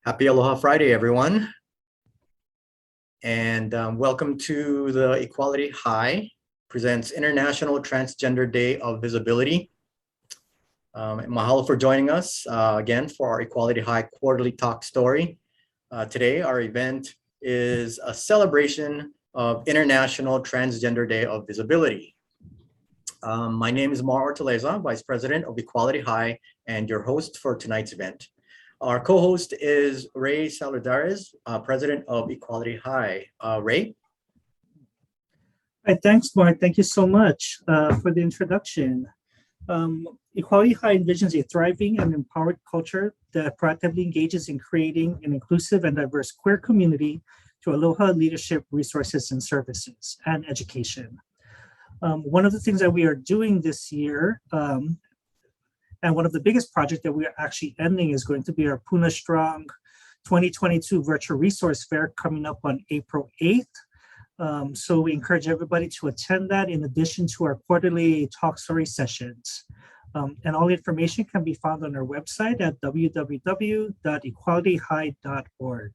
Happy Aloha Friday, everyone. And welcome to the Equality High presents International Transgender Day of Visibility. Mahalo for joining us again for our Equality High quarterly talk story. Today, our event is a celebration of International Transgender Day of Visibility. My name is Marz Ortaleza, Vice President of Equality High and your host for tonight's event. Our co-host is Ray Saladares, President of Equality High. Ray? Hi, thanks, Mark. Thank you so much for the introduction. Equality High envisions a thriving and empowered culture that proactively engages in creating an inclusive and diverse queer community through aloha leadership, resources, and services, and education. One of the things that we are doing this year, and one of the biggest projects that we are actually ending is going to be our Puna Strong 2022 Virtual Resource Fair coming up on April 8th. So we encourage everybody to attend that in addition to our quarterly talk story sessions. And all the information can be found on our website at www.equalityhigh.org.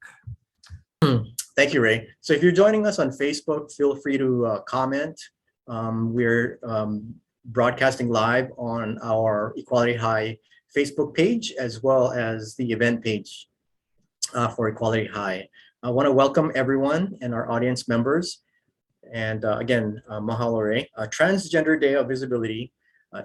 Thank you, Ray. So if you're joining us on Facebook, feel free to comment. We're broadcasting live on our Equality High Facebook page, as well as the event page for Equality High. I want to welcome everyone and our audience members. And again, mahalo, Ray. Transgender Day of Visibility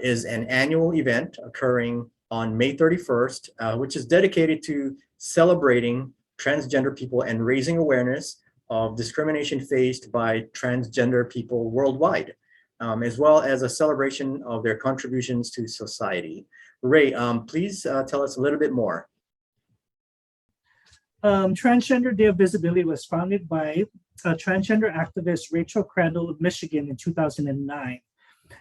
is an annual event occurring on May 31st, which is dedicated to celebrating transgender people and raising awareness of discrimination faced by transgender people worldwide. As well as a celebration of their contributions to society. Ray, please tell us a little bit more. Transgender Day of Visibility was founded by transgender activist Rachel Crandall of Michigan in 2009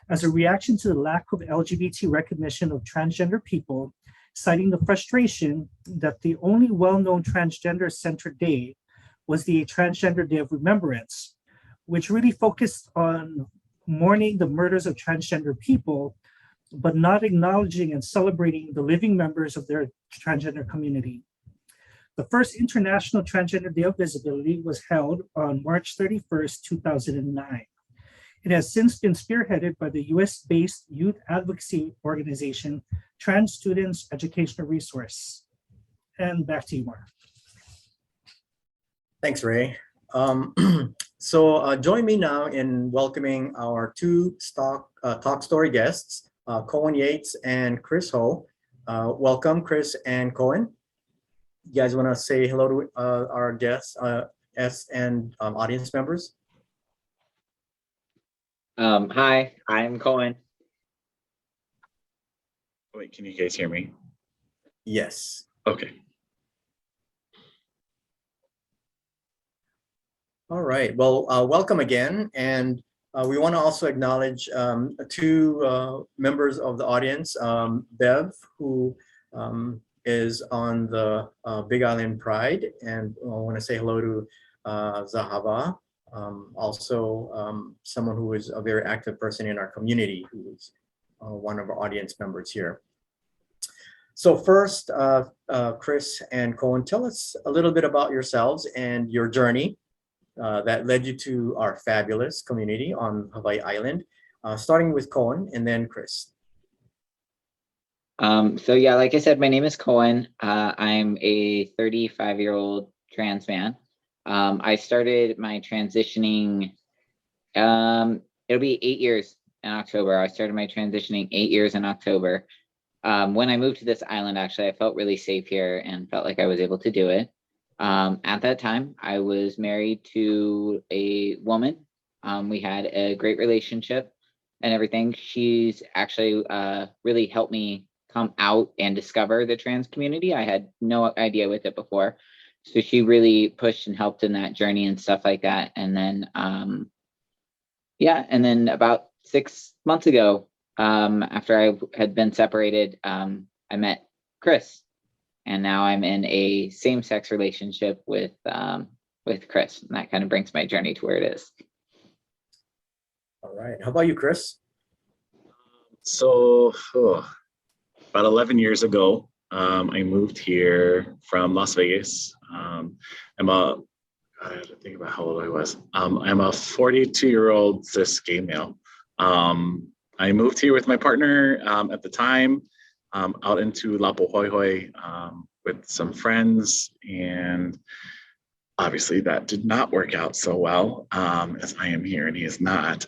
as a reaction to the lack of LGBT recognition of transgender people, citing the frustration that the only well-known transgender-centered day was the Transgender Day of Remembrance, which really focused on mourning the murders of transgender people, but not acknowledging and celebrating the living members of their transgender community. The first International Transgender Day of Visibility was held on March 31st, 2009. It has since been spearheaded by the US-based youth advocacy organization, Trans Students Educational Resource. And back to you, Mark. Thanks, Ray. So join me now in welcoming our two talk story guests, Coan Yates and Chris Ho. Welcome, Chris and Coan. You guys want to say hello to our guests and audience members? Hi, I'm Coan. Wait, can you guys hear me? Yes. Okay. All right, well, welcome again. And we want to also acknowledge two members of the audience, Bev, who is on the Big Island Pride, and I want to say hello to Zahava, also someone who is a very active person in our community, who is one of our audience members here. So first, Chris and Coan, tell us a little bit about yourselves and your journey that led you to our fabulous community on Hawaii Island, starting with Coan and then Chris. So yeah, like I said, my name is Coan. I'm a 35-year-old trans man. I started my transitioning, it'll be 8 years in October. I started my transitioning 8 years in October. When I moved to this island, actually, I felt really safe here and felt like I was able to do it. At that time, I was married to a woman. We had a great relationship and everything. She's actually really helped me come out and discover the trans community. I had no idea with it before. So she really pushed and helped in that journey and stuff like that. And then, yeah, and then about 6 months ago, after I had been separated, I met Chris. And now I'm in a same-sex relationship with Chris, and that kind of brings my journey to where it is. All right. How about you, Chris? So about 11 years ago, I moved here from Las Vegas. I had to think about how old I was. I'm a 42-year-old cis gay male. I moved here with my partner at the time, out into Lapohoihoi with some friends, and obviously that did not work out so well, as I am here and he is not.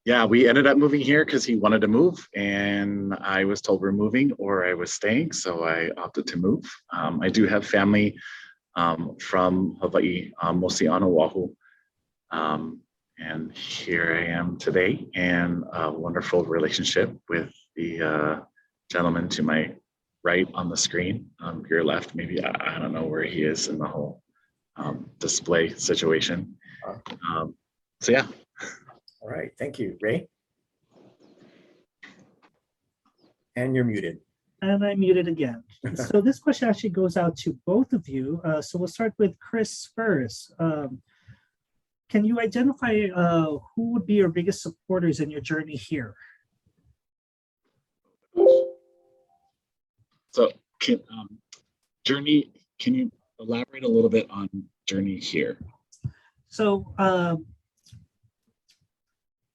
Yeah, we ended up moving here because he wanted to move, and I was told we're moving or I was staying, so I opted to move. I do have family from Hawaii, mostly on Oahu. And here I am today, and a wonderful relationship with the gentleman to my right on the screen. Your left, maybe, I don't know where he is in the whole display situation. So yeah. All right, thank you, Ray. And you're muted. And I muted again. So this question actually goes out to both of you. So we'll start with Chris first. Can you identify who would be your biggest supporters in your journey here? So can you elaborate a little bit on journey here? So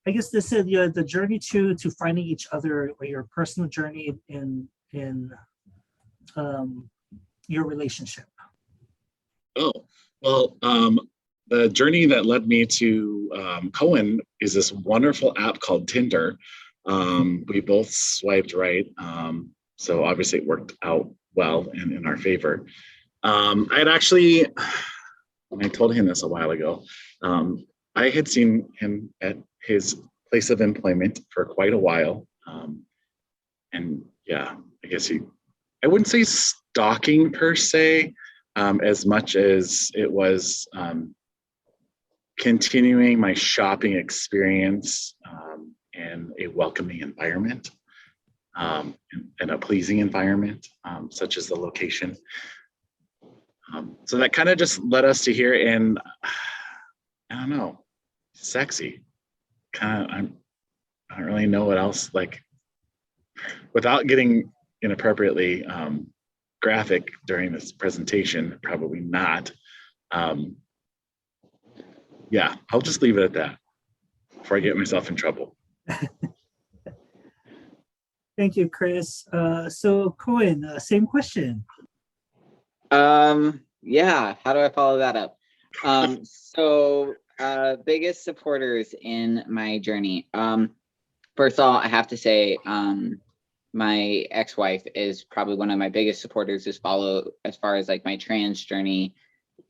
I guess this is the journey to finding each other, or your personal journey in your relationship. Oh, well, the journey that led me to Coan is this wonderful app called Tinder. We both swiped right, so obviously it worked out well and in our favor. I had actually, when I told him this a while ago, I had seen him at his place of employment for quite a while. And yeah, I guess I wouldn't say stalking per se, as much as it was continuing my shopping experience in a welcoming environment, and a pleasing environment, such as the location. So that kind of just led us to here, and I don't know, sexy. Kind of, I don't really know what else, like, without getting inappropriately graphic during this presentation, probably not. Yeah, I'll just leave it at that before I get myself in trouble. Thank you, Chris. So Coan, same question. Yeah, how do I follow that up? So biggest supporters in my journey. First of all, I have to say, my ex-wife is probably one of my biggest supporters as far as like my trans journey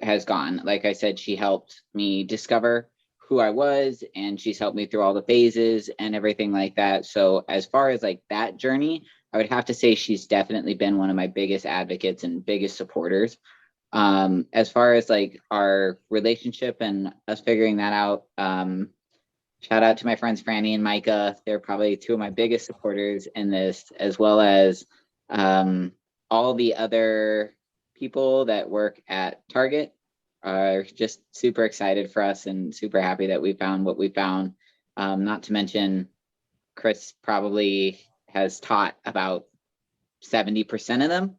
has gone. Like I said, she helped me discover who I was, and she's helped me through all the phases and everything like that. So as far as like that journey, I would have to say she's definitely been one of my biggest advocates and biggest supporters. As far as like our relationship and us figuring that out, shout out to my friends Franny and Micah. They're probably two of my biggest supporters in this, as well as all the other people that work at Target are just super excited for us and super happy that we found what we found. Not to mention, Chris probably has taught about 70% of them.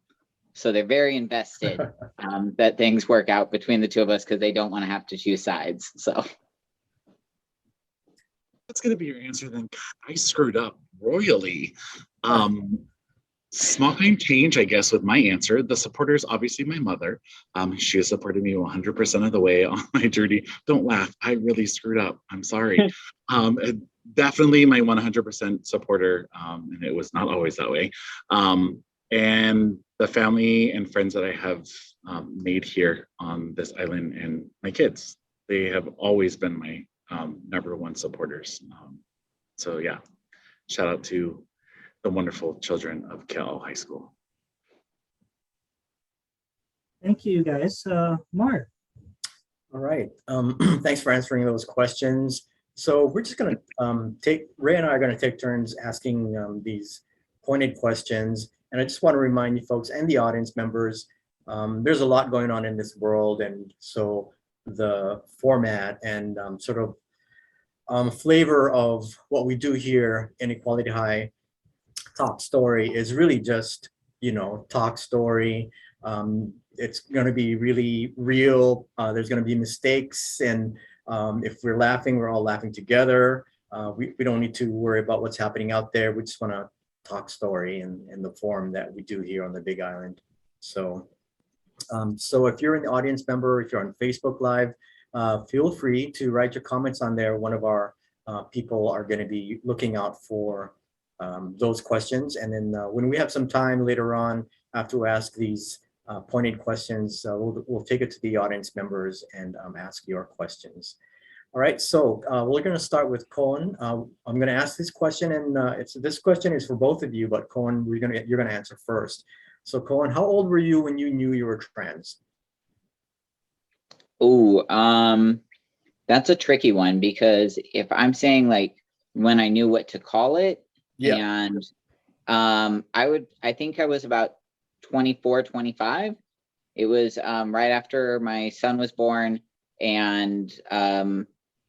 So they're very invested that things work out between the two of us, because they don't want to have to choose sides. So That's going to be your answer then. God, I screwed up royally. Small time change, I guess, with my answer. The supporter is obviously my mother. She has supported me 100% of the way on my journey. Don't laugh. I really screwed up. I'm sorry. Definitely my 100% supporter, and it was not always that way. And the family and friends that I have made here on this island, and my kids, they have always been my #1 supporters. So yeah, shout out to the wonderful children of Cal High School. Thank you, guys. Mark. All right. Thanks for answering those questions. So we're just going to Ray and I are going to take turns asking these pointed questions. And I just want to remind you folks and the audience members, there's a lot going on in this world. And so the format and sort of flavor of what we do here in Equality High talk story is really just, talk story. It's going to be really real. There's going to be mistakes. And if we're laughing, we're all laughing together. We don't need to worry about what's happening out there. We just want to talk story in the form that we do here on the Big Island. So if you're an audience member, if you're on Facebook Live, feel free to write your comments on there. One of our people are going to be looking out for those questions. And then when we have some time later on, after we ask these pointed questions, we'll take it to the audience members and ask your questions. All right, so we're going to start with Coan. I'm going to ask this question, and this question is for both of you, but Coan, you're going to answer first. So Coan, how old were you when you knew you were trans? Oh, that's a tricky one, because if I'm saying like when I knew what to call it, Yeah. and I think I was about 24, 25. It was right after my son was born, and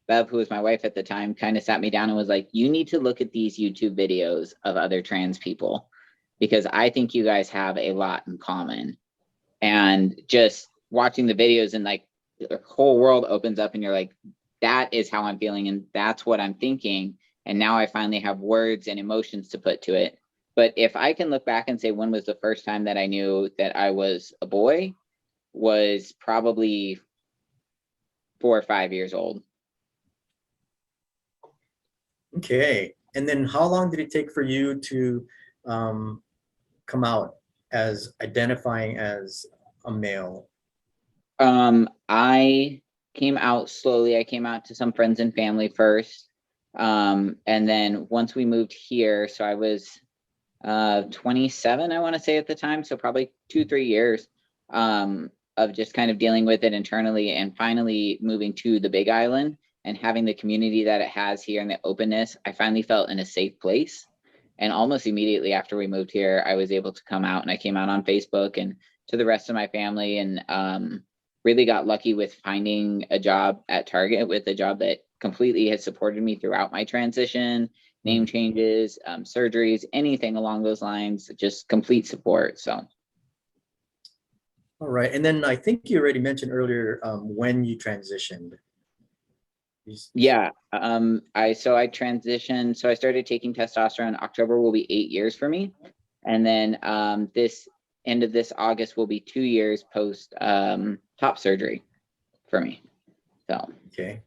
Bev, who was my wife at the time, kind of sat me down and was like, you need to look at these YouTube videos of other trans people, because I think you guys have a lot in common. And just watching the videos, and like the whole world opens up, and you're like, that is how I'm feeling, and that's what I'm thinking. And now I finally have words and emotions to put to it. But if I can look back and say when was the first time that I knew that I was a boy, was probably 4 or 5 years old. Okay, and then how long did it take for you to come out as identifying as a male? I came out slowly. I came out to some friends and family first. And then once we moved here, so I was 27, I want to say at the time. So probably 2-3 years of just kind of dealing with it internally, and finally moving to the Big Island and having the community that it has here and the openness. I finally felt in a safe place. And almost immediately after we moved here, I was able to come out, and I came out on Facebook and to the rest of my family, and really got lucky with finding a job at Target, with a job that completely has supported me throughout my transition, name changes, surgeries, anything along those lines, just complete support. So. All right, and then I think you already mentioned earlier when you transitioned. Yeah, I transitioned. So I started taking testosterone. October will be 8 years for me, and then this end of this August will be 2 years post top surgery for me. So. Okay.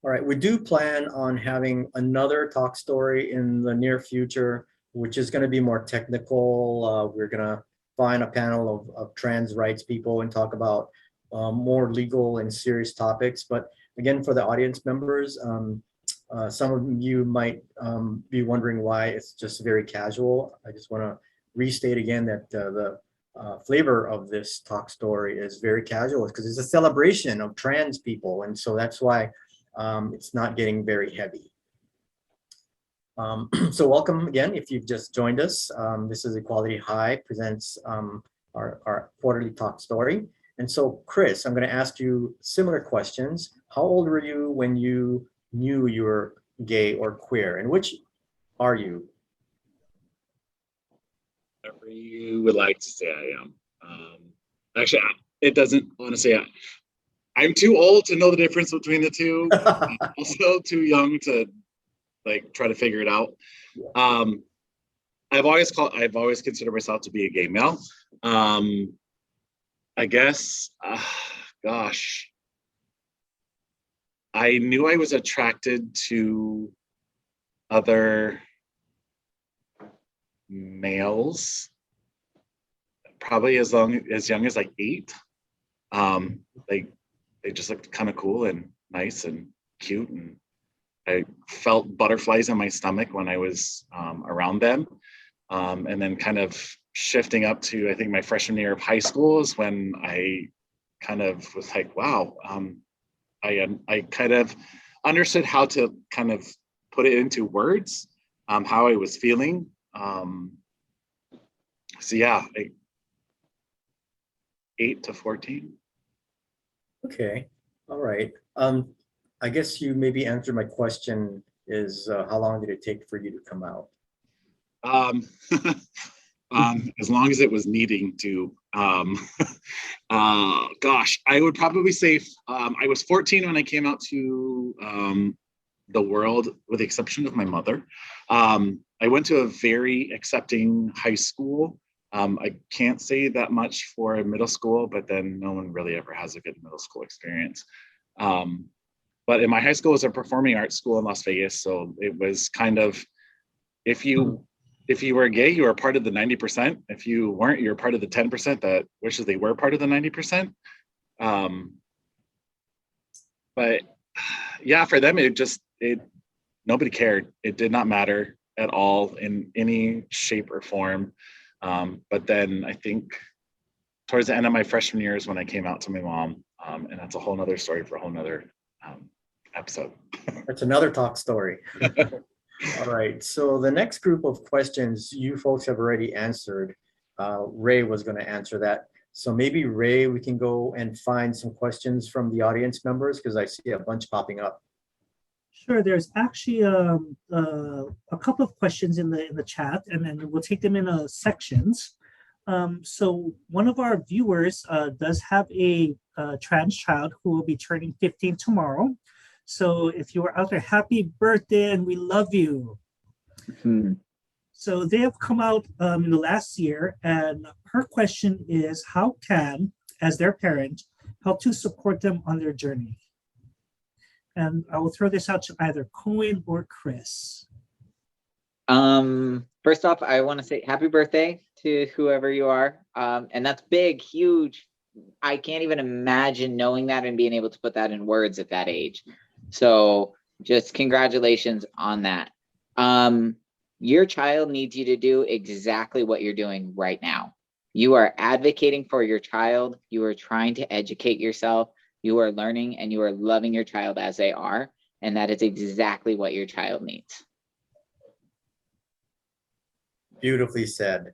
All right, we do plan on having another talk story in the near future, which is going to be more technical. We're going to find a panel of trans rights people and talk about more legal and serious topics. But again, for the audience members, some of you might be wondering why it's just very casual. I just want to restate again that the flavor of this talk story is very casual, because it's a celebration of trans people. And so that's why it's not getting very heavy. So welcome again if you've just joined us. This is Equality High presents our quarterly talk story. And so Chris, I'm going to ask you similar questions. How old were you when you knew you were gay or queer, and which are you? Whatever you would like to say I am. Actually, it doesn't, honestly, I'm too old to know the difference between the two. I'm also too young to like try to figure it out. I've always considered myself to be a gay male. I guess, gosh, I knew I was attracted to other males probably as young as like 8. They just looked kind of cool and nice and cute, and I felt butterflies in my stomach when I was around them. And then kind of shifting up to, I think, my freshman year of high school is when I kind of was like, wow, I kind of understood how to kind of put it into words, how I was feeling. So yeah, 8 to 14. Okay, all right. I guess you maybe answered my question is how long did it take for you to come out? Um, as long as it was needing to. Gosh, I would probably say I was 14 when I came out to the world, with the exception of my mother. I went to a very accepting high school. I can't say that much for middle school, but then no one really ever has a good middle school experience. But in my high school was a performing arts school in Las Vegas, so it was kind of, if you were gay, you were part of the 90%. If you weren't, you're part of the 10% that wishes they were part of the 90%. But yeah, for them, nobody cared. It did not matter at all in any shape or form. But then I think towards the end of my freshman year is when I came out to my mom. And that's a whole nother story for a whole nother episode. That's another talk story. All right, so the next group of questions you folks have already answered. Ray was going to answer that. So maybe Ray, we can go and find some questions from the audience members, because I see a bunch popping up. Sure, there's actually a couple of questions in the chat, and then we'll take them in sections. So one of our viewers does have a trans child who will be turning 15 tomorrow. So if you are out there, happy birthday, and we love you. Hmm. So they have come out in the last year, and her question is, how can, as their parent, help to support them on their journey? And I will throw this out to either Coan or Chris. First off, I want to say happy birthday to whoever you are. And that's big, huge. I can't even imagine knowing that and being able to put that in words at that age. So just congratulations on that. Your child needs you to do exactly what you're doing right now. You are advocating for your child. You are trying to educate yourself. You are learning, and you are loving your child as they are. And that is exactly what your child needs. Beautifully said.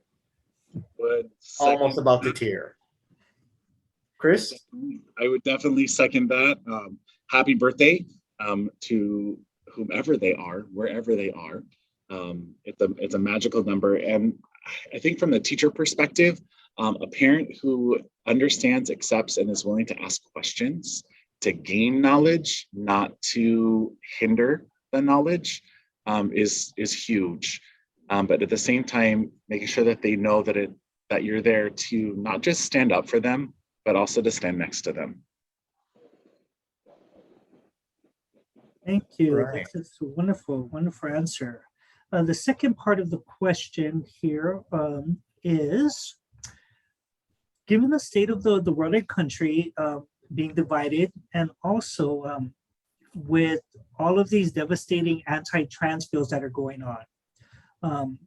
Second Almost about to tear. Chris? I would definitely second that. Happy birthday to whomever they are, wherever they are. It's a magical number. And I think from the teacher perspective, a parent who understands, accepts, and is willing to ask questions to gain knowledge, not to hinder the knowledge, is huge. But at the same time, making sure that they know that you're there to not just stand up for them, but also to stand next to them. Thank you. Right. That's a wonderful, wonderful answer. The second part of the question here is, given the state of the world and country being divided, and also with all of these devastating anti-trans bills that are going on,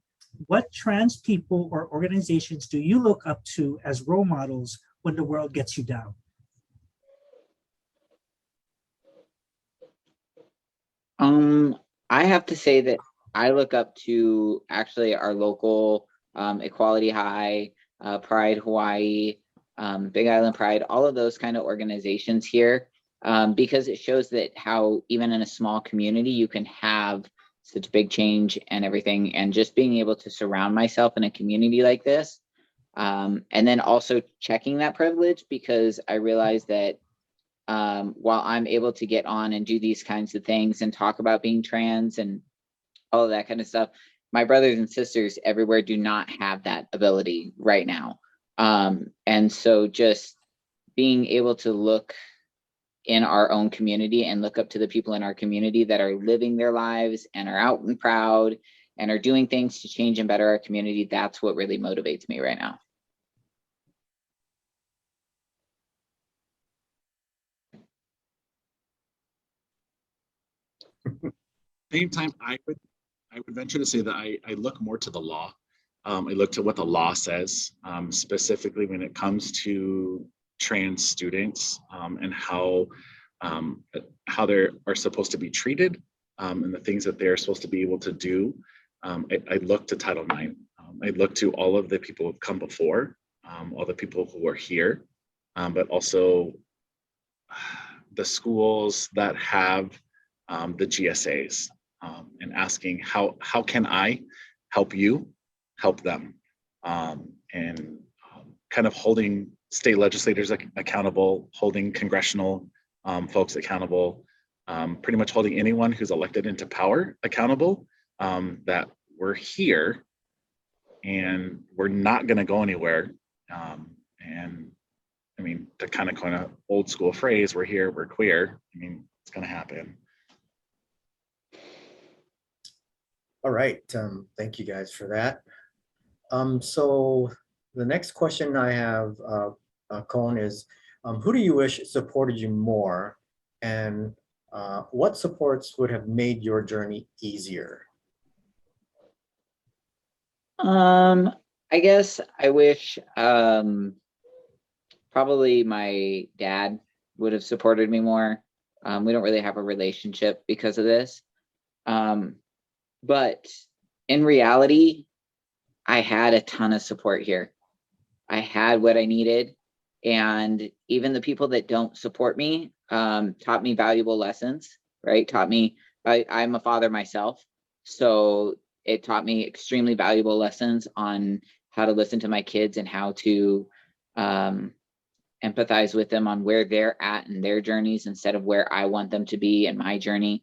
what trans people or organizations do you look up to as role models when the world gets you down? I have to say that I look up to actually our local Equality High, Pride Hawaii, Big Island Pride, all of those kind of organizations here, because it shows that how even in a small community you can have such big change and everything, and just being able to surround myself in a community like this, and then also checking that privilege, because I realize that while I'm able to get on and do these kinds of things and talk about being trans and all of that kind of stuff, my brothers and sisters everywhere do not have that ability right now. And so just being able to look in our own community and look up to the people in our community that are living their lives and are out and proud and are doing things to change and better our community, that's what really motivates me right now. Same time, I would venture to say that I look more to the law. I look to what the law says, specifically when it comes to trans students, and how they are supposed to be treated, and the things that they're supposed to be able to do. I look to Title IX. I look to all of the people who've come before, all the people who are here, but also the schools that have the GSAs, and asking how can I help you help them, and kind of holding state legislators accountable, holding congressional folks accountable, pretty much holding anyone who's elected into power accountable, that we're here and we're not going to go anywhere. And I mean, to kind of coin an old school phrase, we're here, we're queer. I mean, it's going to happen. All right, thank you guys for that. So the next question I have, Coan, is who do you wish supported you more, and what supports would have made your journey easier? I guess I wish probably my dad would have supported me more. We don't really have a relationship because of this. But in reality, I had a ton of support here. I had what I needed. And even the people that don't support me taught me valuable lessons, right? Taught me, I'm a father myself. So it taught me extremely valuable lessons on how to listen to my kids and how to empathize with them on where they're at in their journeys instead of where I want them to be in my journey.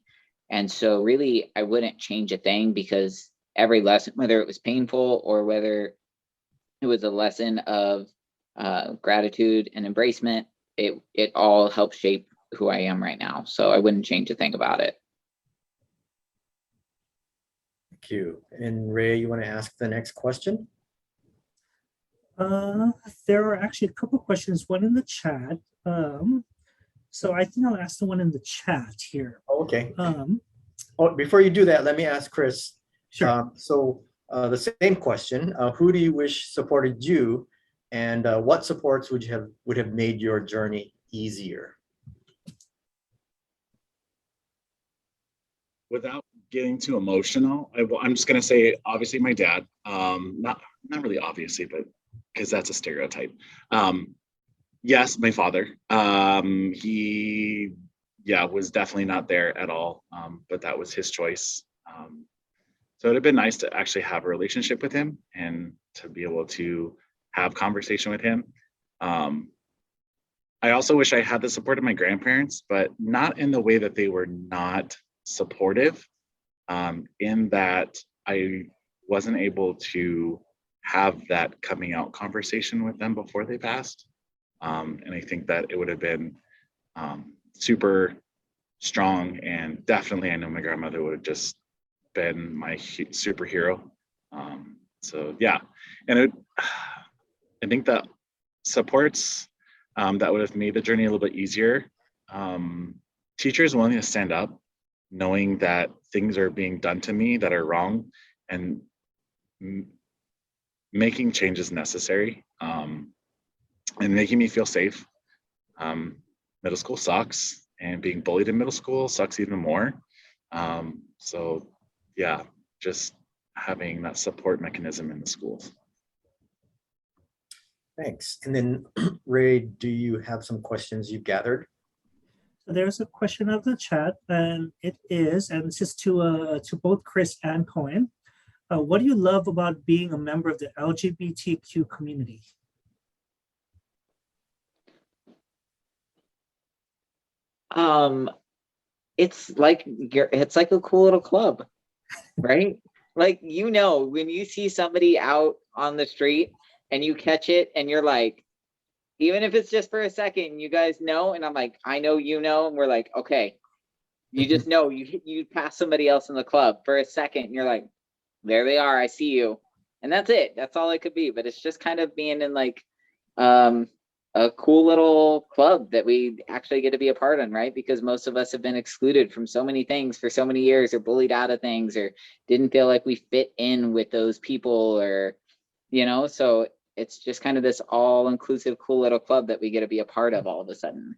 And so really, I wouldn't change a thing, because every lesson, whether it was painful or whether it was a lesson of gratitude and embracement, it all helped shape who I am right now. So I wouldn't change a thing about it. Thank you. And Ray, you want to ask the next question? There are actually a couple questions, one in the chat. So I think I'll ask the one in the chat here. Okay. Oh, before you do that, let me ask Chris. Sure. So the same question, who do you wish supported you, and what supports would have made your journey easier? Without getting too emotional, I'm just gonna say, obviously, my dad. Not really obviously, but because that's a stereotype. Yes, my father. He, was definitely not there at all. But that was his choice. So it'd have been nice to actually have a relationship with him and to be able to have conversation with him. I also wish I had the support of my grandparents, but not in the way that they were not supportive, in that I wasn't able to have that coming out conversation with them before they passed. And I think that it would have been super strong, and definitely I know my grandmother would have just been my superhero. So yeah, and I think that supports that would have made the journey a little bit easier. Teachers willing to stand up, knowing that things are being done to me that are wrong, and making changes necessary, and making me feel safe. Middle school sucks, and being bullied in middle school sucks even more. So yeah, just having that support mechanism in the schools. Thanks. And then Ray, do you have some questions you've gathered? So there's a question of the chat, and it is, and this is to both Chris and Coan. What do you love about being a member of the LGBTQ community? It's like a cool little club, right? Like, when you see somebody out on the street and you catch it and you're like, even if it's just for a second, you guys know, and I'm like, I know, and we're like, okay, you just know, you pass somebody else in the club for a second and you're like, there they are, I see you. And that's it. That's all it could be. But it's just kind of being in like a cool little club that we actually get to be a part of, right? Because most of us have been excluded from so many things for so many years, or bullied out of things, or didn't feel like we fit in with those people, or, so it's just kind of this all-inclusive, cool little club that we get to be a part of all of a sudden.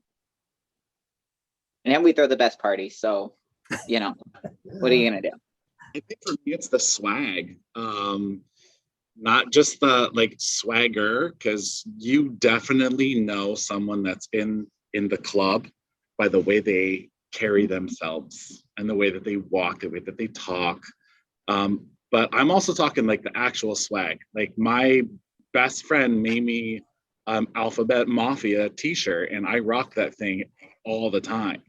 And we throw the best party. So, what are you going to do? I think for me, it's the swag. Not just the like swagger, because you definitely know someone that's in the club by the way they carry themselves and the way that they walk, the way that they talk. but I'm also talking like the actual swag. Like my best friend made me Alphabet Mafia t-shirt, and I rock that thing all the time.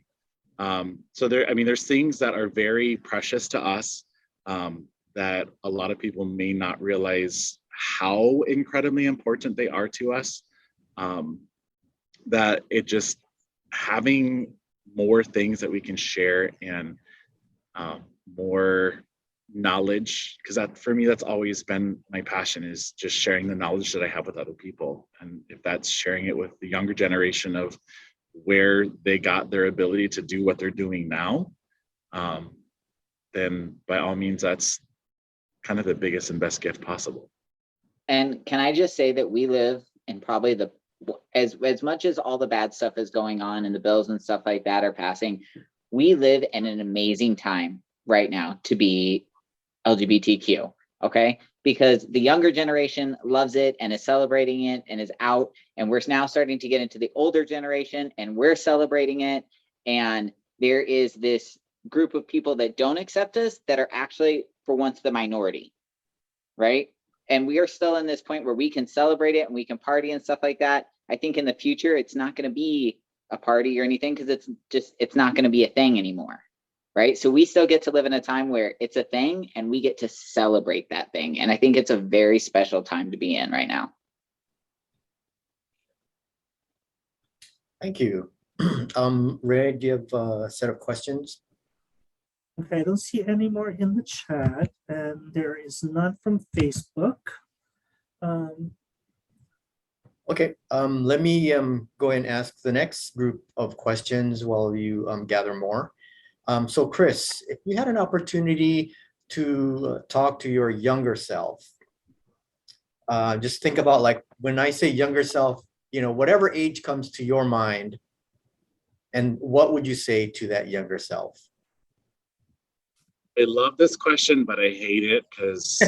So there's things that are very precious to us that a lot of people may not realize how incredibly important they are to us. That it just having more things that we can share and more knowledge, because that for me that's always been my passion, is just sharing the knowledge that I have with other people. And if that's sharing it with the younger generation of where they got their ability to do what they're doing now, then by all means that's kind of the biggest and best gift possible. And can I just say that we live in probably the, as much as all the bad stuff is going on and the bills and stuff like that are passing, we live in an amazing time right now to be LGBTQ, okay? Because the younger generation loves it and is celebrating it and is out, and we're now starting to get into the older generation and we're celebrating it. And there is this group of people that don't accept us that are actually, for once, the minority, right? And we are still in this point where we can celebrate it and we can party and stuff like that. I think in the future, it's not going to be a party or anything, because it's not going to be a thing anymore, right? So we still get to live in a time where it's a thing and we get to celebrate that thing. And I think it's a very special time to be in right now. Thank you. Ray, do you have a set of questions? Okay, I don't see any more in the chat, and there is none from Facebook. Okay, let me go and ask the next group of questions while you gather more. So Chris, if you had an opportunity to talk to your younger self, just think about, like, when I say younger self, whatever age comes to your mind, and what would you say to that younger self? I love this question, but I hate it because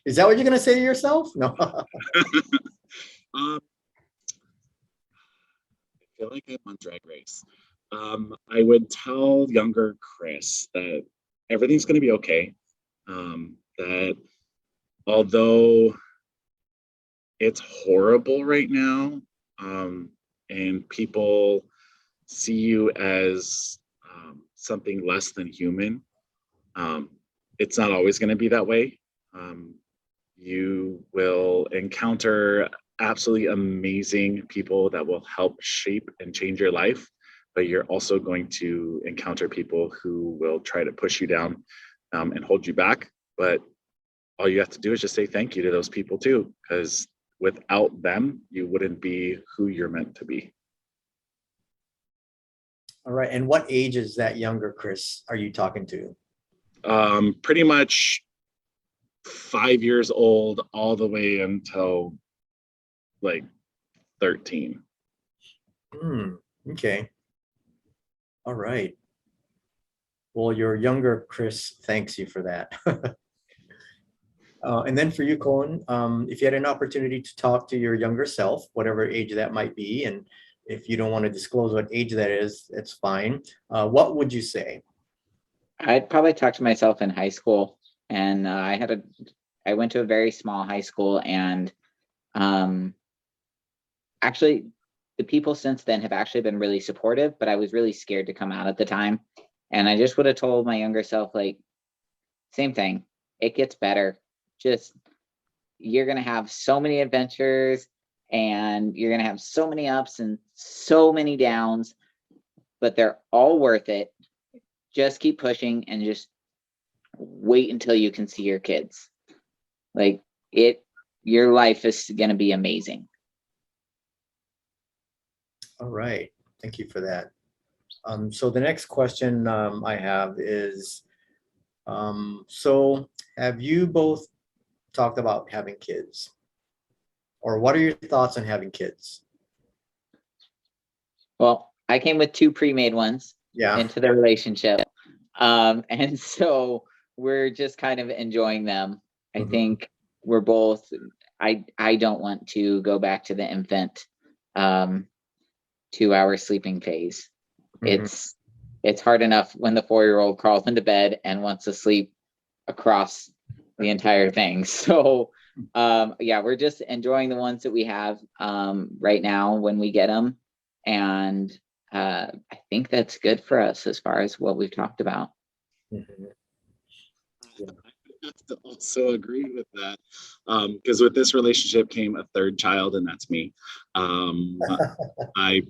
Is that what you're gonna say to yourself? No. I feel like I'm on Drag Race. I would tell younger Chris that everything's going to be okay. That although it's horrible right now, and people see you as something less than human, it's not always going to be that way. You will encounter absolutely amazing people that will help shape and change your life, but you're also going to encounter people who will try to push you down and hold you back. But all you have to do is just say thank you to those people too, because without them, you wouldn't be who you're meant to be. All right, and what age is that younger Chris are you talking to? Pretty much 5 years old all the way until like 13. Okay. All right. Well, your younger Chris thanks you for that. And then for you, Coan, if you had an opportunity to talk to your younger self, whatever age that might be, and if you don't want to disclose what age that is, it's fine. What would you say? I'd probably talk to myself in high school, and I went to a very small high school, and actually the people since then have actually been really supportive, but I was really scared to come out at the time. And I just would have told my younger self, like, same thing, it gets better. Just, you're going to have so many adventures and you're going to have so many ups and so many downs, but they're all worth it. Just keep pushing and just wait until you can see your kids. Like, your life is going to be amazing. All right, thank you for that. So the next question I have is, so have you both talked about having kids? Or what are your thoughts on having kids? Well, I came with 2 pre-made ones into the relationship. And so we're just kind of enjoying them. I think we're both, I don't want to go back to the infant 2-hour sleeping phase. It's hard enough when the 4-year-old crawls into bed and wants to sleep across the entire thing. So yeah, we're just enjoying the ones that we have right now when we get them. And I think that's good for us as far as what we've talked about. Mhm. Yeah. I have to also agree with that, because with this relationship came a third child, and that's me. I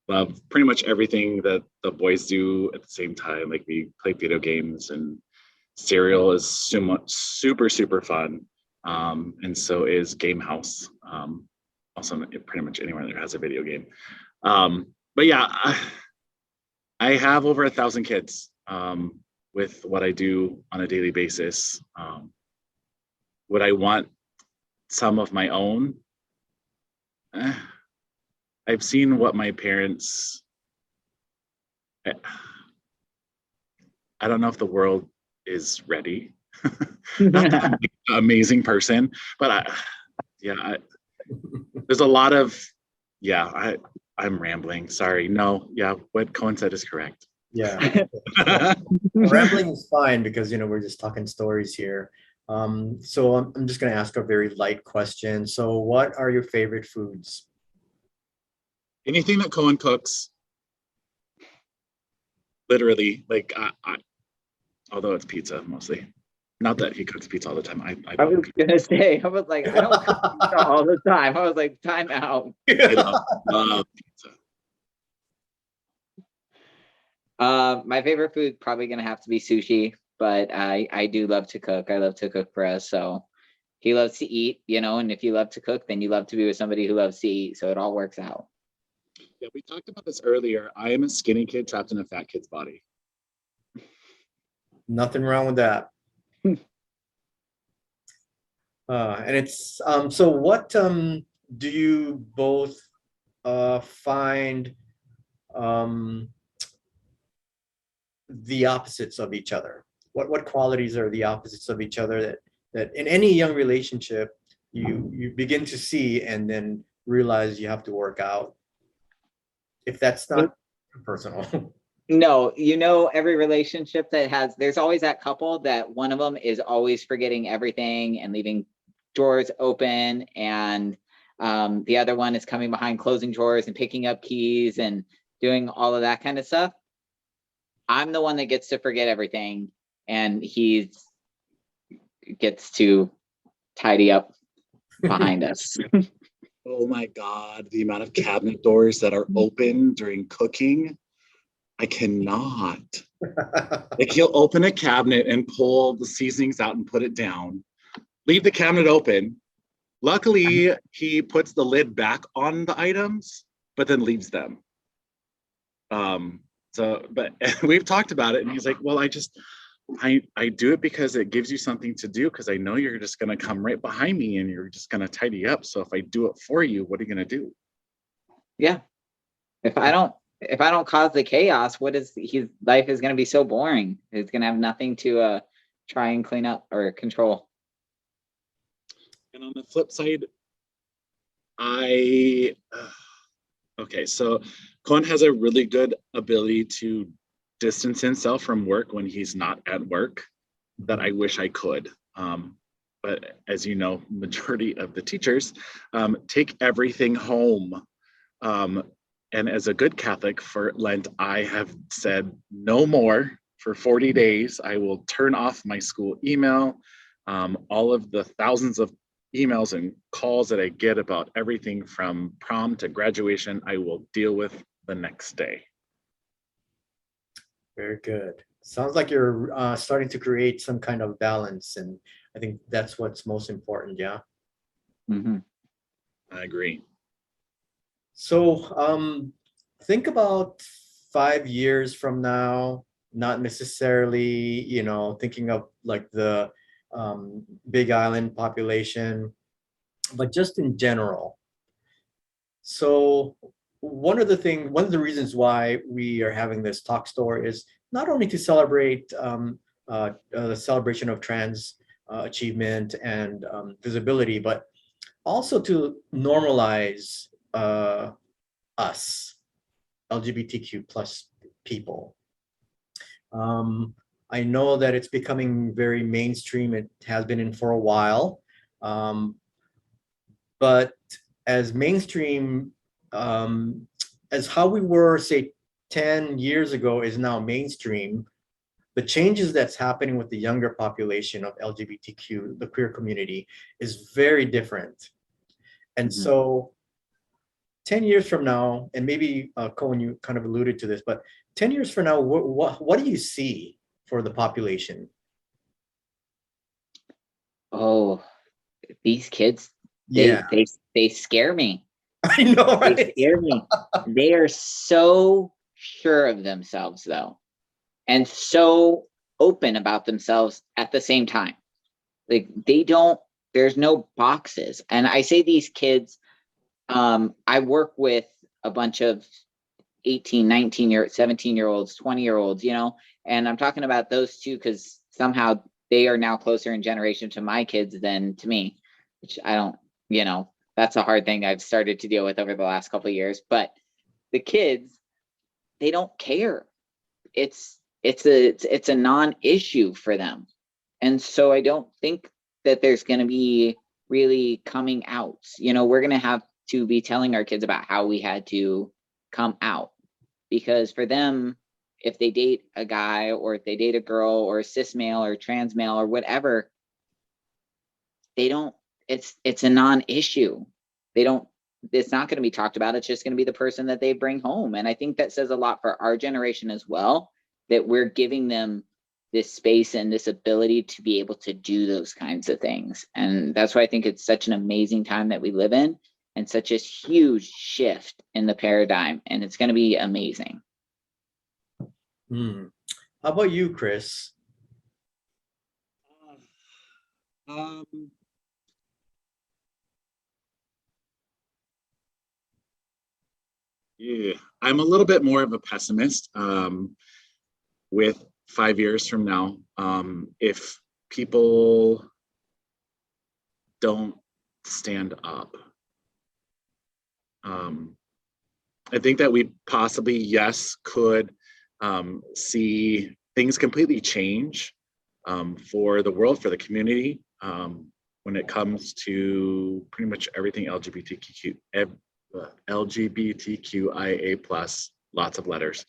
love pretty much everything that the boys do at the same time. Like we play video games, and cereal is super, super fun. And so is Game House. Also, pretty much anywhere that has a video game. But yeah, I have over 1,000 kids with what I do on a daily basis. Would I want some of my own? I've seen what my parents. I don't know if the world is ready. Not that I'm an amazing person, but there's a lot of, I'm rambling. Sorry. No, yeah, what Coan said is correct. Yeah. Rambling is fine because, we're just talking stories here. So I'm just going to ask a very light question. So what are your favorite foods? Anything that Coan cooks, literally, like, although it's pizza mostly. Not that he cooks pizza all the time. I was gonna say, I was like, I don't cook pizza all the time. I was like, time out. I love pizza. My favorite food probably gonna have to be sushi, but I do love to cook. I love to cook for us. So he loves to eat, and if you love to cook, then you love to be with somebody who loves to eat. So it all works out. Yeah, we talked about this earlier. I am a skinny kid trapped in a fat kid's body. Nothing wrong with that. And it's so what do you both find the opposites of each other? What qualities are the opposites of each other that in any young relationship you begin to see and then realize you have to work out, if that's not too personal? No, every relationship there's always that couple that one of them is always forgetting everything and leaving drawers open, and the other one is coming behind closing drawers and picking up keys and doing all of that kind of stuff. I'm the one that gets to forget everything, and he gets to tidy up behind us. Oh my God, the amount of cabinet doors that are open during cooking. I cannot. Like he'll open a cabinet and pull the seasonings out and put it down, leave the cabinet open. Luckily, he puts the lid back on the items, but then leaves them. But we've talked about it, and he's like, well, I do it because it gives you something to do, because I know you're just going to come right behind me and you're just going to tidy up. So if I do it for you, what are you going to do? Yeah. If I don't cause the chaos, his life is going to be so boring. He's going to have nothing to try and clean up or control. And on the flip side, so Coan has a really good ability to distance himself from work when he's not at work that I wish I could. But as you know, majority of the teachers take everything home. And as a good Catholic for Lent, I have said no more for 40 days. I will turn off my school email, all of the thousands of emails and calls that I get about everything from prom to graduation, I will deal with the next day. Very good. Sounds like you're starting to create some kind of balance, and I think that's what's most important. Yeah. Mm-hmm. I agree. So think about 5 years from now, not necessarily, thinking of like the Big Island population, but just in general. So one of the reasons why we are having this talk story is not only to celebrate the celebration of trans achievement and visibility, but also to normalize us LGBTQ plus people. I know that it's becoming very mainstream. It has been in for a while. But as mainstream, as how we were, say, 10 years ago is now mainstream, the changes that's happening with the younger population of LGBTQ, the queer community, is very different. And Mhm. so 10 years from now, and maybe Coan, you kind of alluded to this, but 10 years from now, what do you see for the population? Oh, these kids, Yeah, they scare me. I know, They right? scare me. They are so sure of themselves, though, and so open about themselves at the same time. Like they don't, there's no boxes. And I say these kids, I work with a bunch of 18, 17-year-olds, 20-year-olds, and I'm talking about those two because somehow they are now closer in generation to my kids than to me, which I don't, that's a hard thing I've started to deal with over the last couple of years. But the kids, they don't care. It's a non-issue for them. And so I don't think that there's going to be really coming out. We're going to have to be telling our kids about how we had to come out, because for them, if they date a guy or if they date a girl or a cis male or trans male or whatever, they don't, it's a non-issue. They don't, it's not going to be talked about. It's just going to be the person that they bring home. And I think that says a lot for our generation as well, that we're giving them this space and this ability to be able to do those kinds of things. And that's why I think it's such an amazing time that we live in, and such a huge shift in the paradigm. And it's going to be amazing. Hmm. How about you, Chris? Um, yeah, I'm a little bit more of a pessimist. With 5 years from now, if people don't stand up, I think that we possibly, yes, could see things completely change for the world, for the community, when it comes to pretty much everything LGBTQIA plus, lots of letters.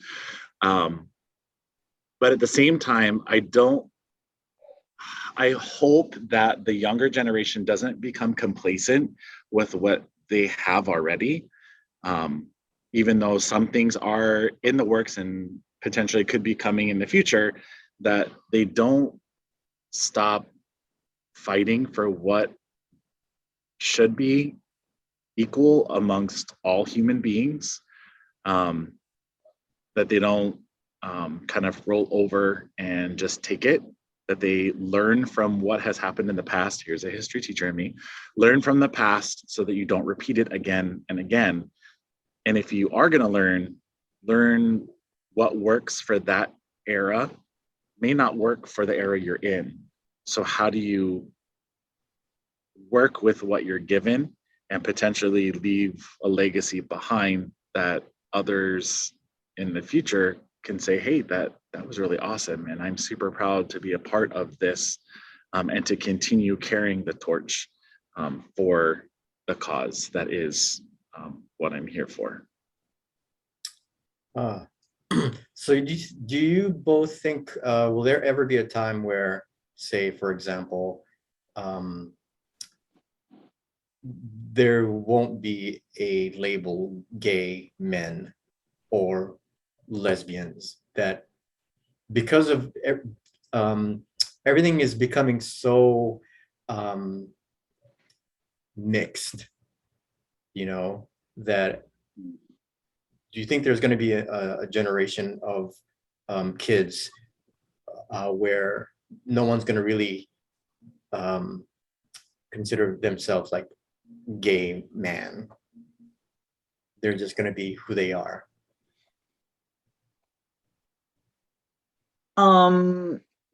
But at the same time, I hope that the younger generation doesn't become complacent with what they have already. Even though some things are in the works and potentially could be coming in the future, that they don't stop fighting for what should be equal amongst all human beings, that they don't kind of roll over and just take it, that they learn from what has happened in the past. Here's a history teacher in me. Learn from the past so that you don't repeat it again and again. And if you are going to learn what works for that era may not work for the era you're in. So how do you work with what you're given and potentially leave a legacy behind that others in the future can say, hey, that was really awesome. And I'm super proud to be a part of this, and to continue carrying the torch for the cause that is what I'm here for. So do you both think, will there ever be a time where, say, for example, there won't be a label gay men or lesbians, that because of everything is becoming so mixed, that do you think there's going to be a generation of kids where no one's going to really consider themselves like gay man? They're just going to be who they are.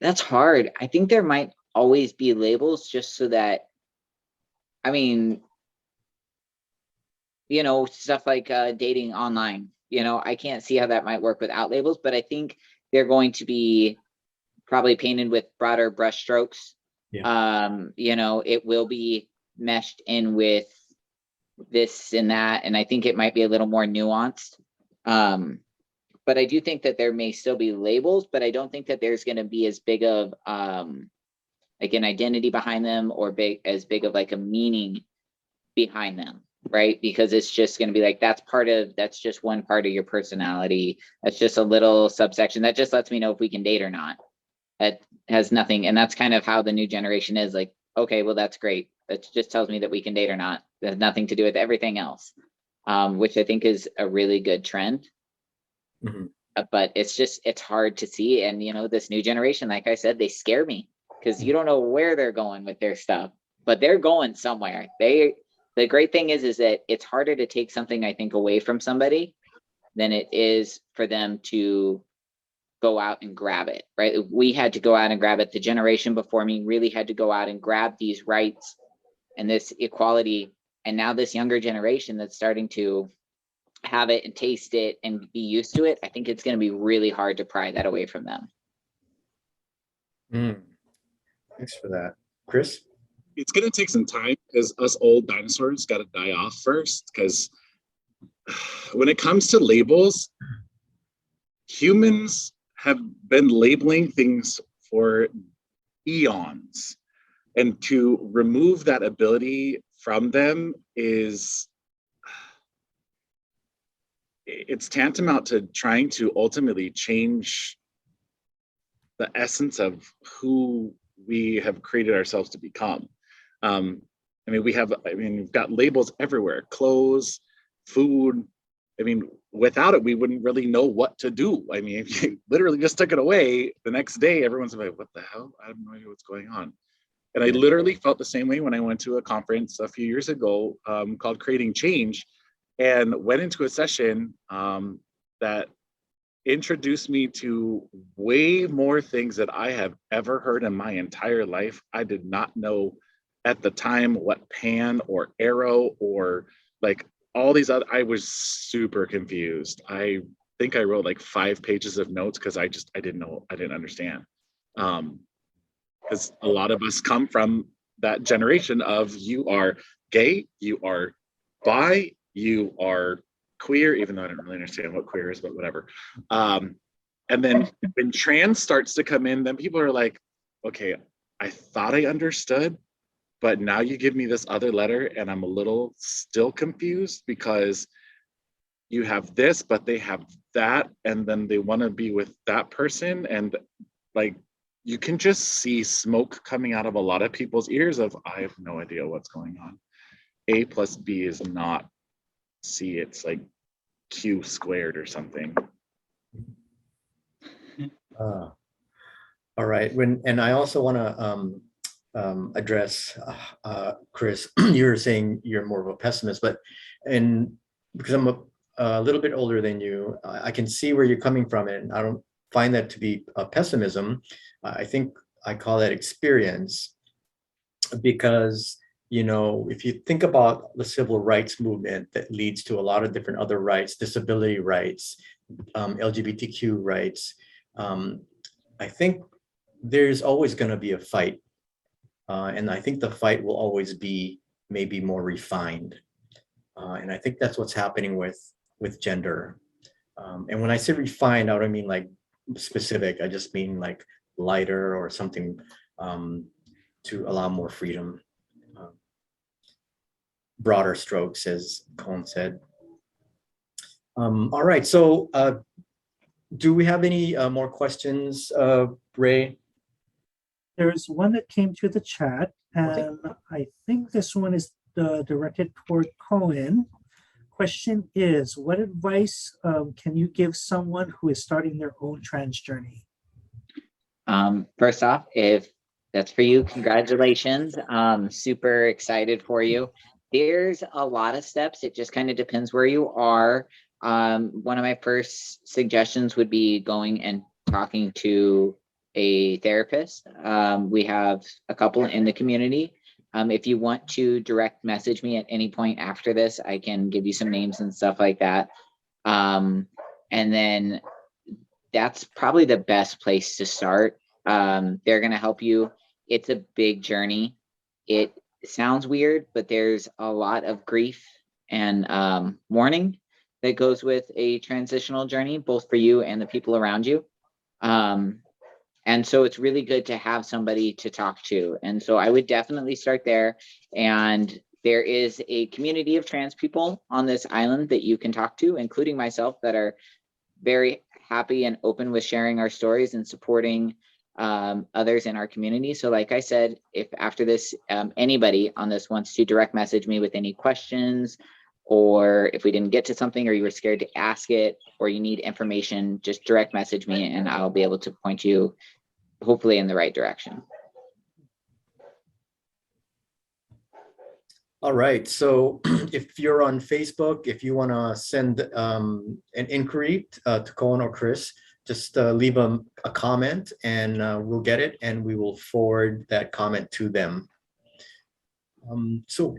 That's hard. I think there might always be labels, just so that, I mean, stuff like dating online. I can't see how that might work without labels, but I think they're going to be probably painted with broader brushstrokes. Yeah. You know, it will be meshed in with this and that, and I think it might be a little more nuanced. But I do think that there may still be labels, but I don't think that there's going to be as big of like an identity behind them, or as big of like a meaning behind them, right? Because it's just going to be like, that's just one part of your personality. That's just a little subsection that just lets me know if we can date or not. That has nothing, and that's kind of how the new generation is. Like, okay, well, that's great. That just tells me that we can date or not. That has nothing to do with everything else, which I think is a really good trend. Mhm. But it's hard to see. And, you know, this new generation, like I said, they scare me because you don't know where they're going with their stuff, but they're going somewhere. The great thing is that it's harder to take something, I think, away from somebody than it is for them to go out and grab it, right? We had to go out and grab it. The generation before me really had to go out and grab these rights and this equality. And now this younger generation that's starting to have it and taste it and be used to it, I think it's going to be really hard to pry that away from them. Thanks for that. Chris? It's going to take some time because us old dinosaurs got to die off first. Because when it comes to labels, humans have been labeling things for eons. And to remove that ability from them it's tantamount to trying to ultimately change the essence of who we have created ourselves to become. We've got labels everywhere, clothes, food. Without it, we wouldn't really know what to do. If you literally just took it away, the next day, everyone's like, what the hell? I have no idea what's going on. And I literally felt the same way when I went to a conference a few years ago called Creating Change, and went into a session that introduced me to way more things that I have ever heard in my entire life. I did not know at the time what pan or arrow or like all these other, I was super confused. I think I wrote like 5 pages of notes because I didn't know, I didn't understand. Because a lot of us come from that generation of you are gay, you are bi, you are queer, even though I don't really understand what queer is, but whatever. And then when trans starts to come in, then people are like, okay, I thought I understood, but now you give me this other letter and I'm a little still confused because you have this, but they have that, and then they want to be with that person. And like, you can just see smoke coming out of a lot of people's ears of, I have no idea what's going on. A plus B is not C, it's like Q squared or something. All right. And I also want to address Chris. You were saying you're more of a pessimist, but because I'm a little bit older than you, I can see where you're coming from, and I don't find that to be a pessimism. I think I call that experience, because if you think about the civil rights movement that leads to a lot of different other rights, disability rights, LGBTQ rights, I think there's always going to be a fight. And I think the fight will always be maybe more refined. And I think that's what's happening with gender. And when I say refined, I don't mean like specific. I just mean like lighter or something to allow more freedom. Broader strokes, as Coan said. All right, so do we have any more questions, Ray? There's one that came through the chat, and Okay. I think this one is directed toward Coan. Question is, what advice can you give someone who is starting their own trans journey? First off, if that's for you, congratulations. Super excited for you. There's a lot of steps. It just kind of depends where you are. One of my first suggestions would be going and talking to a therapist. We have a couple in the community. If you want to direct message me at any point after this, I can give you some names and stuff like that. And then that's probably the best place to start. They're going to help you. It's a big journey. It sounds weird, but there's a lot of grief and mourning that goes with a transitional journey, both for you and the people around you. And so it's really good to have somebody to talk to. And so I would definitely start there. And there is a community of trans people on this island that you can talk to, including myself, that are very happy and open with sharing our stories and supporting others in our community. So like I said, if after this, anybody on this wants to direct message me with any questions, or if we didn't get to something or you were scared to ask it, or you need information, just direct message me and I'll be able to point you hopefully in the right direction. All right, so if you're on Facebook, if you want to send an inquiry to Coan or Chris, just leave a comment and we'll get it and we will forward that comment to them.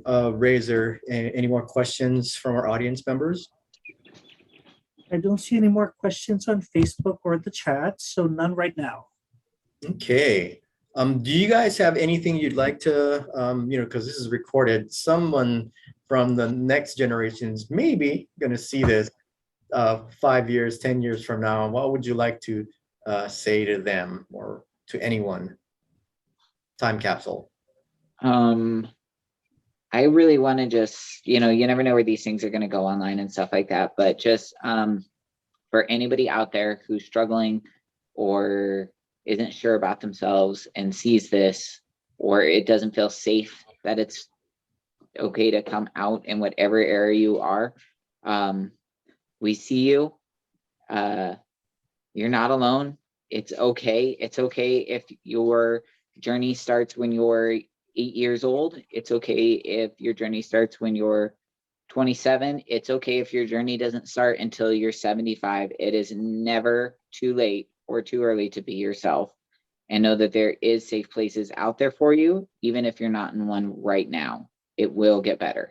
Ray, is there any more questions from our audience members? I don't see any more questions on Facebook or the chat, so none right now. Okay. Do you guys have anything you'd like to, because this is recorded, someone from the next generations maybe going to see this 5 years, 10 years from now? What would you like to say to them or to anyone? Time capsule. I really want to just, you never know where these things are going to go online and stuff like that. But just for anybody out there who's struggling or isn't sure about themselves and sees this, or it doesn't feel safe that it's okay to come out in whatever area you are, we see you. You're not alone. It's okay. It's okay if your journey starts when you're 8 years old. It's okay if your journey starts when you're 27. It's okay if your journey doesn't start until you're 75. It is never too late or too early to be yourself, and know that there is safe places out there for you, even if you're not in one right now. It will get better.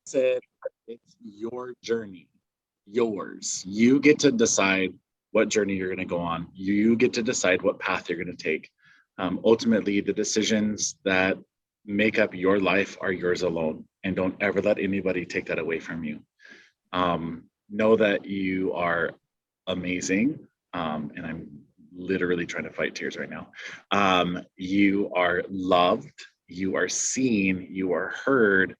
Said it's your journey, yours. You get to decide what journey you're going to go on. You get to decide what path you're going to take. Ultimately, the decisions that make up your life are yours alone, and don't ever let anybody take that away from you. Know that you are amazing, and I'm literally trying to fight tears right now. You are loved, you are seen, you are heard,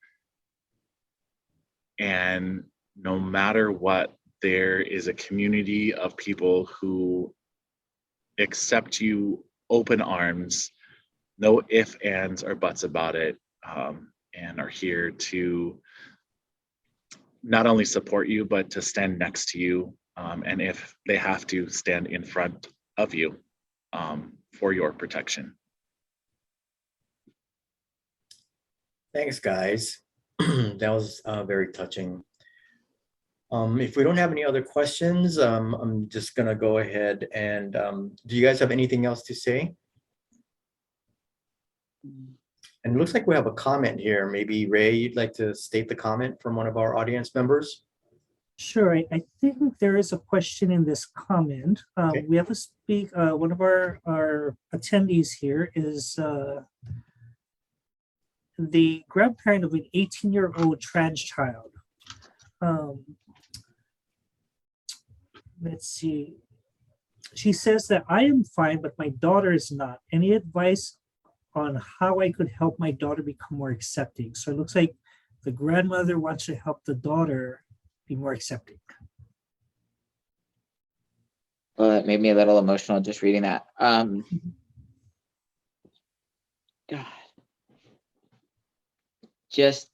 and no matter what, there is a community of people who accept you open arms, no ifs, ands, or buts about it, and are here to not only support you, but to stand next to you, and if they have to, stand in front of you for your protection. Thanks, guys. That was very touching. If we don't have any other questions, I'm just gonna go ahead and do you guys have anything else to say? And it looks like we have a comment here. Maybe Ray, you'd like to state the comment from one of our audience members? Sure, I think there is a question in this comment. Okay. We have a one of our attendees here is the grandparent of an 18-year-old trans child. Let's see. She says that I am fine, but my daughter is not. Any advice on how I could help my daughter become more accepting? So it looks like the grandmother wants to help the daughter be more accepting. Well, it made me a little emotional just reading that. God. Just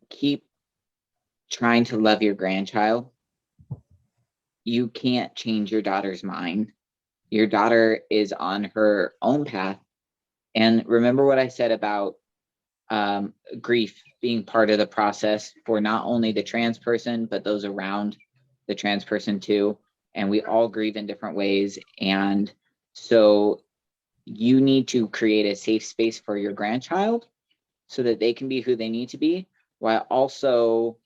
keep trying to love your grandchild. You can't change your daughter's mind. Your daughter is on her own path. And remember what I said about grief being part of the process for not only the trans person, but those around the trans person too. And we all grieve in different ways. And so you need to create a safe space for your grandchild so that they can be who they need to be, while also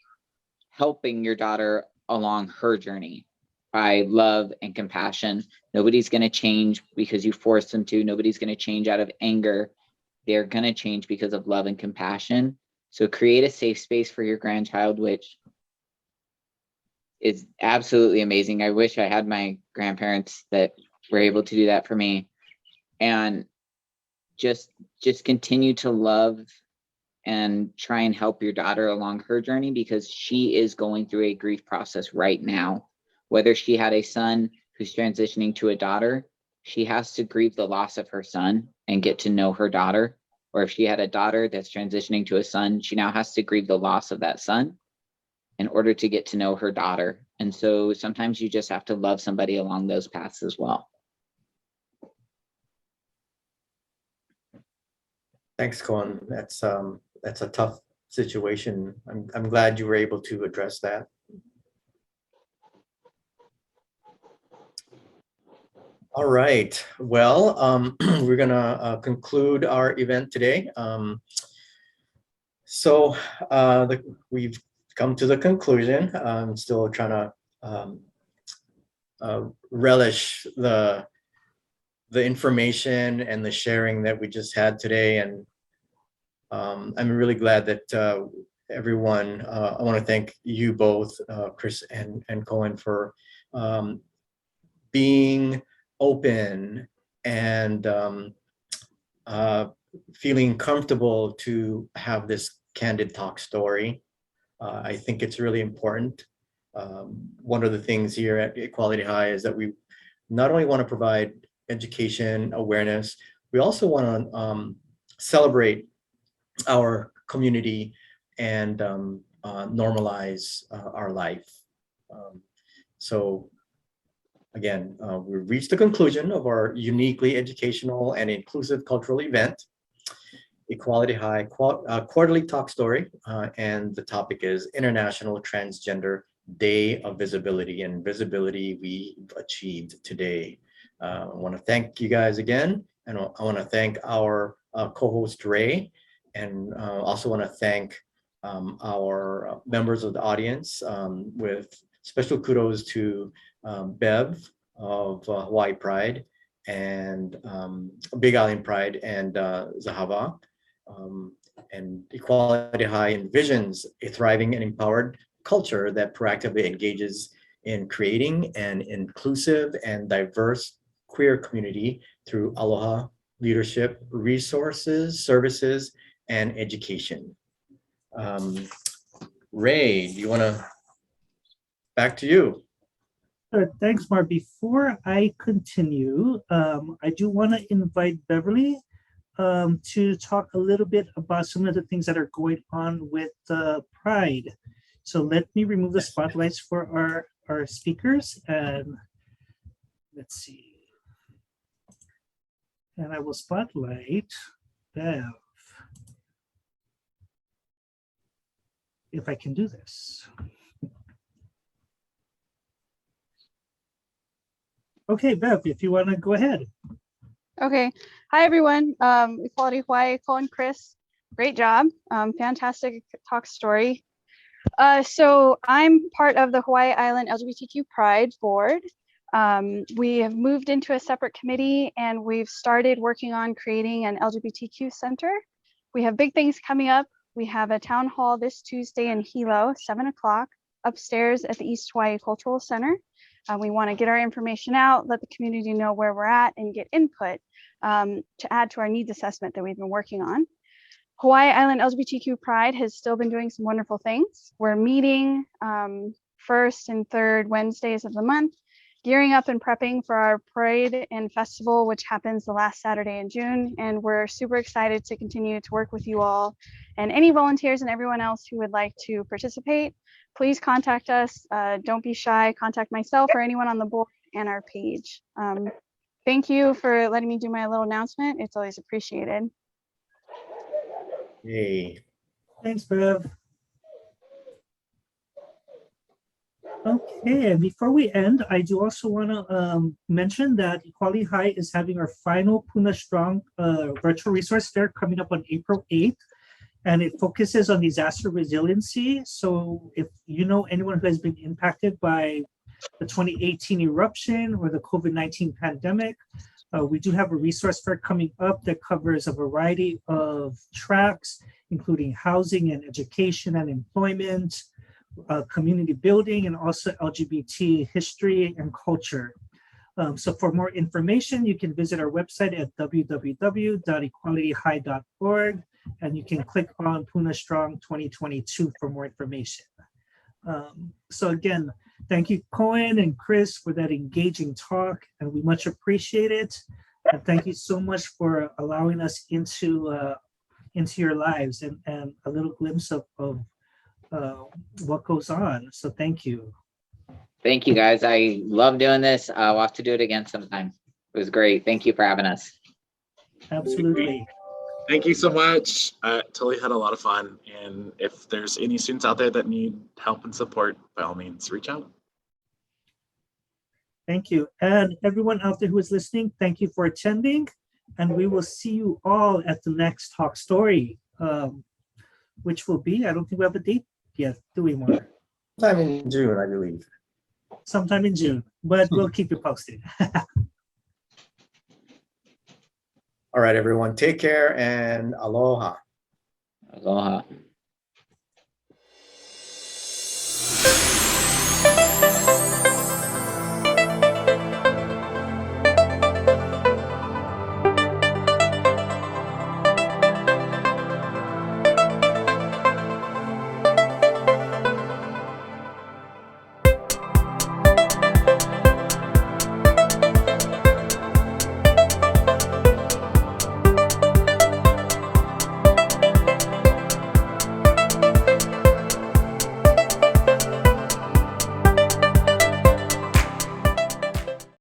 helping your daughter along her journey. by love and compassion. Nobody's going to change because you force them to. Nobody's going to change out of anger. They're going to change because of love and compassion. So create a safe space for your grandchild, which is absolutely amazing. I wish I had my grandparents that were able to do that for me. And just continue to love and try and help your daughter along her journey, because she is going through a grief process right now. Whether she had a son who's transitioning to a daughter, she has to grieve the loss of her son and get to know her daughter. Or if she had a daughter that's transitioning to a son, she now has to grieve the loss of that son in order to get to know her daughter. And so sometimes you just have to love somebody along those paths as well. Thanks, Coan. That's a tough situation. I'm glad you were able to address that. All right. Well, we're gonna conclude our event today. We've come to the conclusion. I'm still trying to relish the information and the sharing that we just had today, and I'm really glad that everyone. I want to thank you both, Chris and Coan, for being open and feeling comfortable to have this candid talk story. I think it's really important. One of the things here at Equality High is that we not only want to provide education, awareness, we also want to celebrate our community and normalize our life. So again, we've reached the conclusion of our uniquely educational and inclusive cultural event, Equality High Quarterly Talk Story, and the topic is International Transgender Day of Visibility, and visibility we've achieved today. I want to thank you guys again, and I want to thank our co-host Ray, and also want to thank our members of the audience, with special kudos to Bev of Hawaii Pride and Big Island Pride, and Zahava. And Equality High envisions a thriving and empowered culture that proactively engages in creating an inclusive and diverse queer community through aloha, leadership, resources, services, and education. Ray, do you want to, back to you. Thanks, Mark. Before I continue, I do want to invite Beverly to talk a little bit about some of the things that are going on with Pride. So let me remove the spotlights for our speakers, and let's see. And I will spotlight Bev, if I can do this. Okay, Bev, if you want to go ahead. Okay. Hi, everyone. Equality Hawaii, Coan, Chris, great job. Fantastic talk story. So I'm part of the Hawaii Island LGBTQ Pride Board. We have moved into a separate committee, and we've started working on creating an LGBTQ center. We have big things coming up. We have a town hall this Tuesday in Hilo, 7 o'clock, upstairs at the East Hawaii Cultural Center. We want to get our information out, let the community know where we're at, and get input to add to our needs assessment that we've been working on. Hawaii Island LGBTQ Pride has still been doing some wonderful things. We're meeting first and third Wednesdays of the month, gearing up and prepping for our parade and festival, which happens the last Saturday in June. And we're super excited to continue to work with you all and any volunteers and everyone else who would like to participate. Please contact us. Don't be shy. Contact myself or anyone on the board and our page. Thank you for letting me do my little announcement. It's always appreciated. Yay. Thanks, Bev. Okay, and before we end, I do also want to mention that Equality High is having our final Puna Strong virtual resource fair coming up on April 8th, and it focuses on disaster resiliency. So if you know anyone who has been impacted by the 2018 eruption or the COVID-19 pandemic. We do have a resource fair coming up that covers a variety of tracks, including housing and education and employment, community building, and also LGBT history and culture. So for more information, you can visit our website at www.equalityhigh.org, and you can click on Puna Strong 2022 for more information. So again, thank you, Coan and Chris, for that engaging talk, and we much appreciate it. And thank you so much for allowing us into your lives and a little glimpse of what goes on. So thank you. Thank you, guys. I love doing this. We'll have to do it again sometime. It was great. Thank you for having us. Absolutely. Thank you so much. Totally had a lot of fun. And if there's any students out there that need help and support, by all means, reach out. Thank you. And everyone out there who is listening, thank you for attending. And we will see you all at the next talk story, which will be, I don't think we have a date yet, do we, Mark? Sometime in June, I believe. Sometime in June, but we'll keep you posted. All right, everyone, take care and aloha. Aloha.